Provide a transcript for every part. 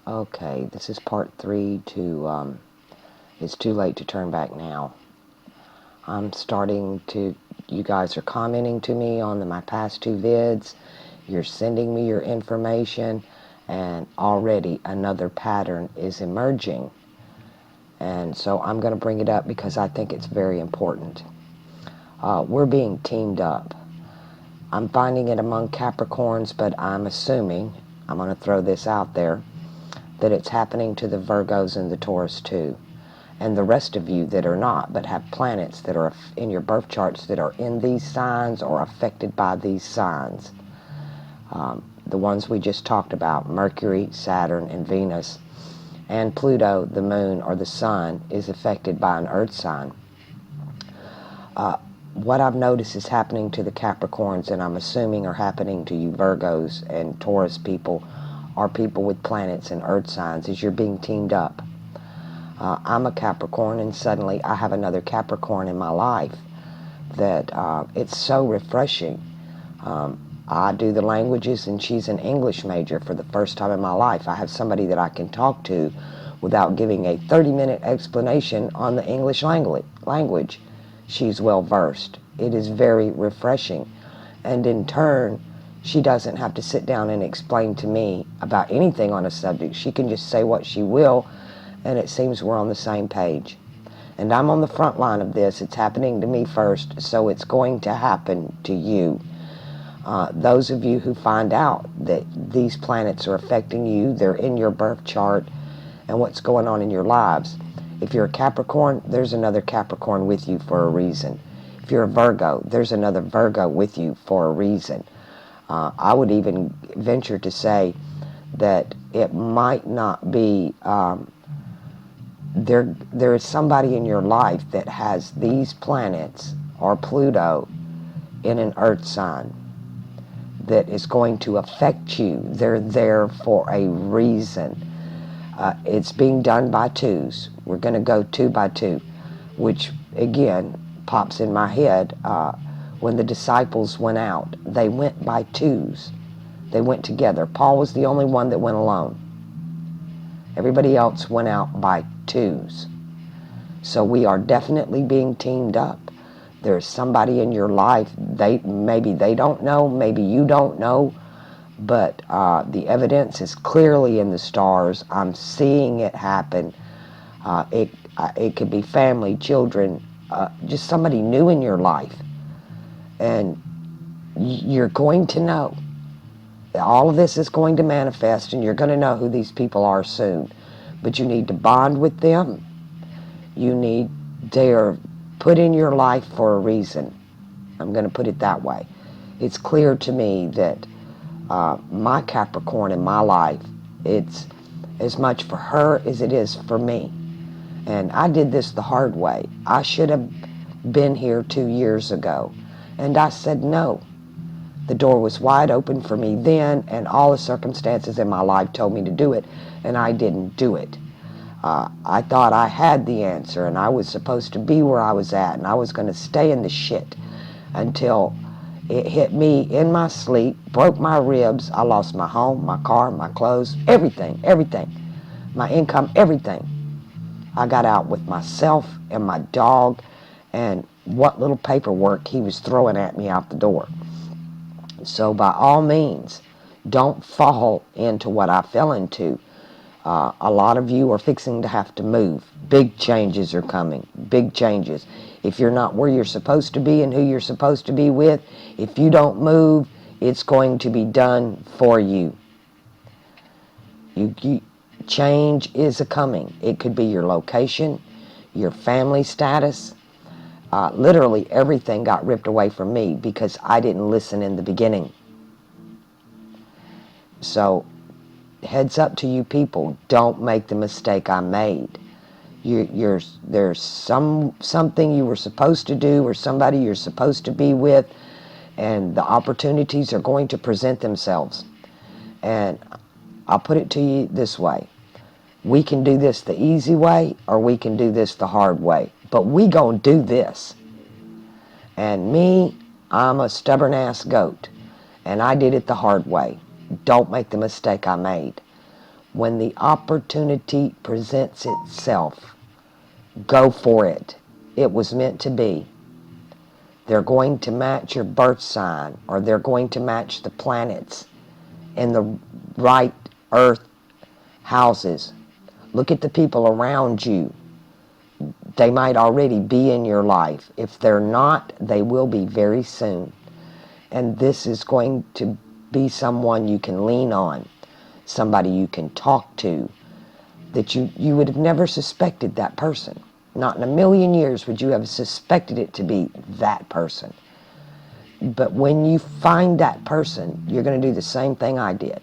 Okay, this is part 3 to It's Too Late to Turn Back Now. You guys are commenting to me on my past 2 vids. You're sending me your information, and already another pattern is emerging. And so I'm going to bring it up because I think it's very important. We're being teamed up. I'm finding it among Capricorns, but I'm assuming, I'm going to throw this out there, that it's happening to the Virgos and the Taurus too. And the rest of you that are not, but have planets that are in your birth charts that are in these signs or affected by these signs. The ones we just talked about, Mercury, Saturn, and Venus, and Pluto, the moon, or the sun, is affected by an earth sign. What I've noticed is happening to the Capricorns, and I'm assuming are happening to you Virgos and Taurus people, are people with planets and earth signs, is you're being teamed up. I'm a Capricorn, and suddenly I have another Capricorn in my life that it's so refreshing. I do the languages, and she's an English major for the first time in my life. I have somebody that I can talk to without giving a 30-minute explanation on the English language. She's well versed. It is very refreshing. And in turn, she doesn't have to sit down and explain to me about anything on a subject. She can just say what she will, and it seems we're on the same page. And I'm on the front line of this. It's happening to me first, so it's going to happen to you. Those of you who find out that these planets are affecting you, they're in your birth chart and what's going on in your lives. If you're a Capricorn, there's another Capricorn with you for a reason. If you're a Virgo, there's another Virgo with you for a reason. I would even venture to say that it might not be... There is somebody in your life that has these planets or Pluto in an earth sign that is going to affect you. They're there for a reason. It's being done by twos. We're going to go 2 by 2, which again pops in my head. When the disciples went out, they went by twos. They went together. Paul was the only one that went alone. Everybody else went out by twos. So we are definitely being teamed up. There's somebody in your life, maybe they don't know, maybe you don't know, but the evidence is clearly in the stars. I'm seeing it happen. It could be family, children, just somebody new in your life. And you're going to know. All of this is going to manifest, and you're going to know who these people are soon. But you need to bond with them. They are put in your life for a reason. I'm going to put it that way. It's clear to me that my Capricorn in my life, it's as much for her as it is for me. And I did this the hard way. I should have been here 2 years ago. And I said no. The door was wide open for me then, and all the circumstances in my life told me to do it, and I didn't do it. I thought I had the answer, and I was supposed to be where I was at, and I was going to stay in the shit until it hit me in my sleep, broke my ribs. I lost my home, my car, my clothes, everything, my income, everything. I got out with myself and my dog and what little paperwork he was throwing at me out the door. So by all means, don't fall into what I fell into. A lot of you are fixing to have to move. Big changes are coming. Big changes. If you're not where you're supposed to be and who you're supposed to be with, if you don't move, it's going to be done for you. Change is a-coming. It could be your location, your family status. Literally everything got ripped away from me because I didn't listen in the beginning. So heads up to you people, don't make the mistake I made. There's something you were supposed to do or somebody you're supposed to be with, and the opportunities are going to present themselves. And I'll put it to you this way. We can do this the easy way or we can do this the hard way. But we gonna do this. And me, I'm a stubborn ass goat. And I did it the hard way. Don't make the mistake I made. When the opportunity presents itself, go for it. It was meant to be. They're going to match your birth sign, or they're going to match the planets in the right earth houses. Look at the people around you. They might already be in your life. If they're not, they will be very soon. And this is going to be someone you can lean on, somebody you can talk to, that you would have never suspected that person. Not in a million years would you have suspected it to be that person. But when you find that person, you're going to do the same thing I did.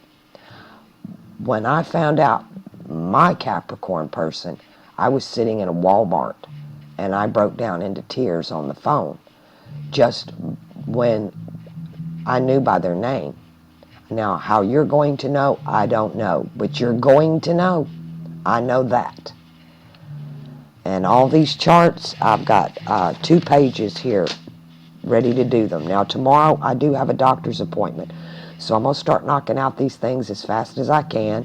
When I found out my Capricorn person, I was sitting in a Walmart and I broke down into tears on the phone just when I knew by their name. Now, how you're going to know, I don't know, but you're going to know. I know that. And all these charts, I've got 2 pages here ready to do them. Now, tomorrow I do have a doctor's appointment, so I'm going to start knocking out these things as fast as I can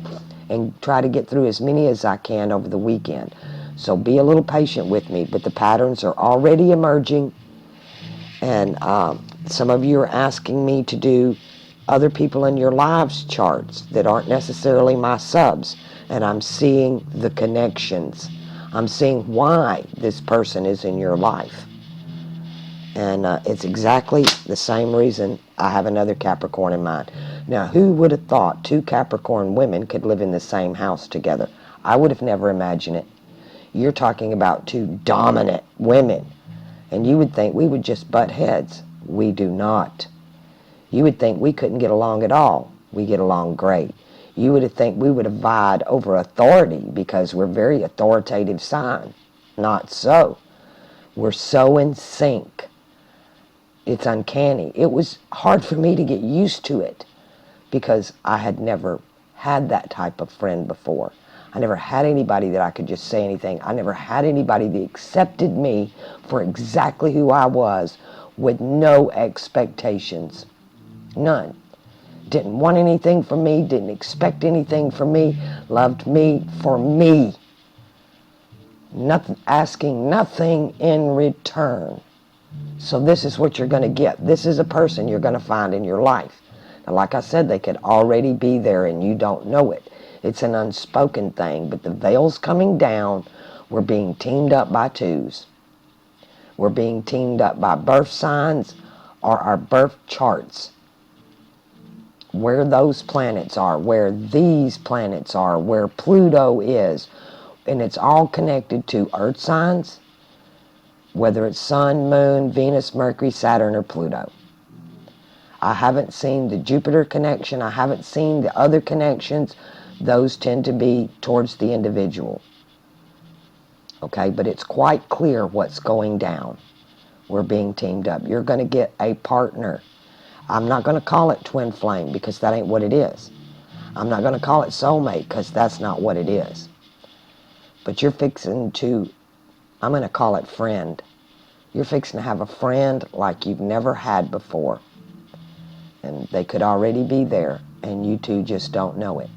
and try to get through as many as I can over the weekend. So be a little patient with me, but the patterns are already emerging, and some of you are asking me to do other people in your lives charts that aren't necessarily my subs, and I'm seeing the connections. I'm seeing why this person is in your life. And it's exactly the same reason I have another Capricorn in mind. Now, who would have thought 2 Capricorn women could live in the same house together? I would have never imagined it. You're talking about 2 dominant women, and you would think we would just butt heads. We do not. You would think we couldn't get along at all. We get along great. You would think we would have vied over authority because we're very authoritative sign. Not so. We're so in sync. It's uncanny. It was hard for me to get used to it because I had never had that type of friend before. I never had anybody that I could just say anything. I never had anybody that accepted me for exactly who I was with no expectations. None. Didn't want anything from me, didn't expect anything from me, loved me for me. Nothing, asking nothing in return. So this is what you're going to get. This is a person you're going to find in your life. Now, like I said, they could already be there and you don't know it. It's an unspoken thing, but the veil's coming down. We're being teamed up by 2s. We're being teamed up by birth signs or our birth charts. Where those planets are, where these planets are, where Pluto is. And it's all connected to earth signs, whether it's Sun, Moon, Venus, Mercury, Saturn, or Pluto. I haven't seen the Jupiter connection. I haven't seen the other connections. Those tend to be towards the individual. Okay, but it's quite clear what's going down. We're being teamed up. You're going to get a partner. I'm not going to call it twin flame because that ain't what it is. I'm not going to call it soulmate because that's not what it is. But you're fixing to, I'm going to call it friend. You're fixing to have a friend like you've never had before. And they could already be there, and you 2 just don't know it.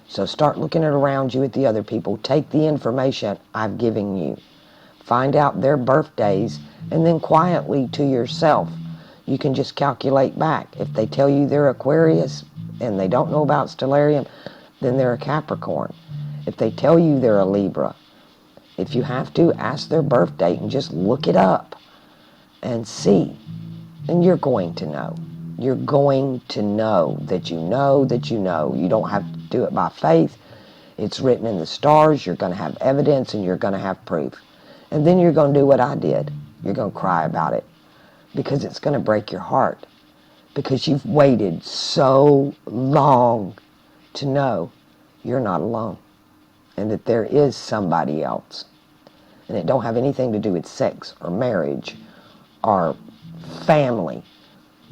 So start looking around you at the other people. Take the information I've given you. Find out their birthdays, and then quietly to yourself, you can just calculate back. If they tell you they're Aquarius and they don't know about Stellarium, then they're a Capricorn. If they tell you they're a Libra, if you have to, ask their birth date and just look it up and see. And you're going to know. You're going to know that you know that you know. You don't have to do it by faith. It's written in the stars. You're going to have evidence and you're going to have proof. And then you're going to do what I did. You're going to cry about it because it's going to break your heart because you've waited so long to know you're not alone and that there is somebody else. And it don't have anything to do with sex or marriage or family.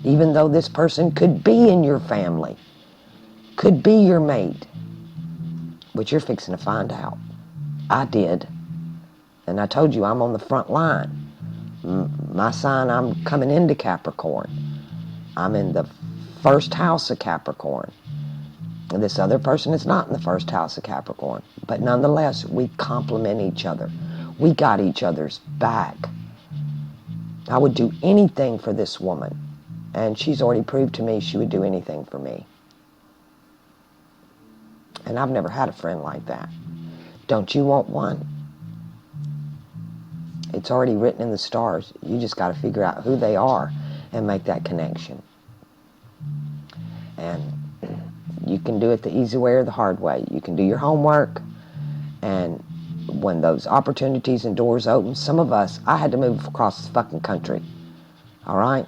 Even though this person could be in your family, could be your mate. But you're fixing to find out. I did. And I told you I'm on the front line. My sign, I'm coming into Capricorn. I'm in the first house of Capricorn. This other person is not in the first house of Capricorn, but nonetheless, we complement each other. We got each other's back. I would do anything for this woman, and she's already proved to me she would do anything for me. And I've never had a friend like that. Don't you want one? It's already written in the stars. You just got to figure out who they are and make that connection. And you can do it the easy way or the hard way. You can do your homework, and when those opportunities and doors open, some of us, I had to move across the fucking country. All right?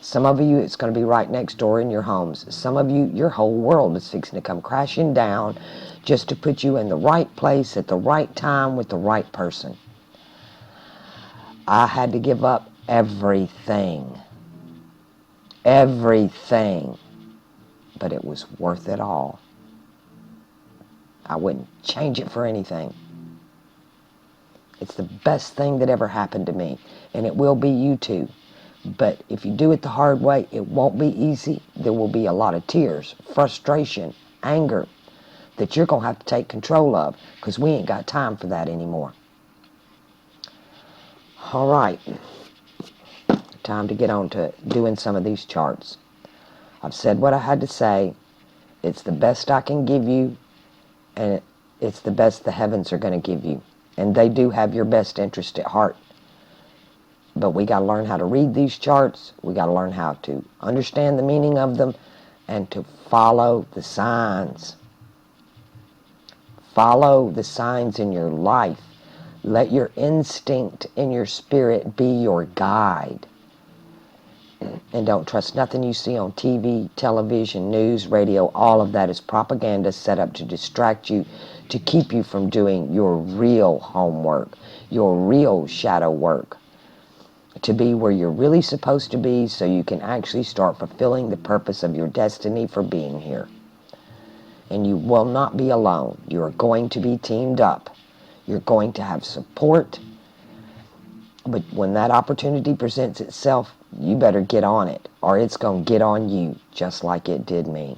Some of you, it's going to be right next door in your homes. Some of you, your whole world is fixing to come crashing down just to put you in the right place at the right time with the right person. I had to give up everything. Everything. But it was worth it all. I wouldn't change it for anything. It's the best thing that ever happened to me. And it will be you too. But if you do it the hard way, it won't be easy. There will be a lot of tears, frustration, anger that you're going to have to take control of, because we ain't got time for that anymore. All right. Time to get on to doing some of these charts. I've said what I had to say. It's the best I can give you, and it's the best the heavens are going to give you. And they do have your best interest at heart. But we got to learn how to read these charts. We got to learn how to understand the meaning of them and to follow the signs. Follow the signs in your life. Let your instinct in your spirit be your guide. And don't trust nothing you see on TV, television, news, radio. All of that is propaganda set up to distract you, to keep you from doing your real homework, your real shadow work, to be where you're really supposed to be so you can actually start fulfilling the purpose of your destiny for being here. And you will not be alone. You're going to be teamed up. You're going to have support. But when that opportunity presents itself, you better get on it, or it's going to get on you just like it did me.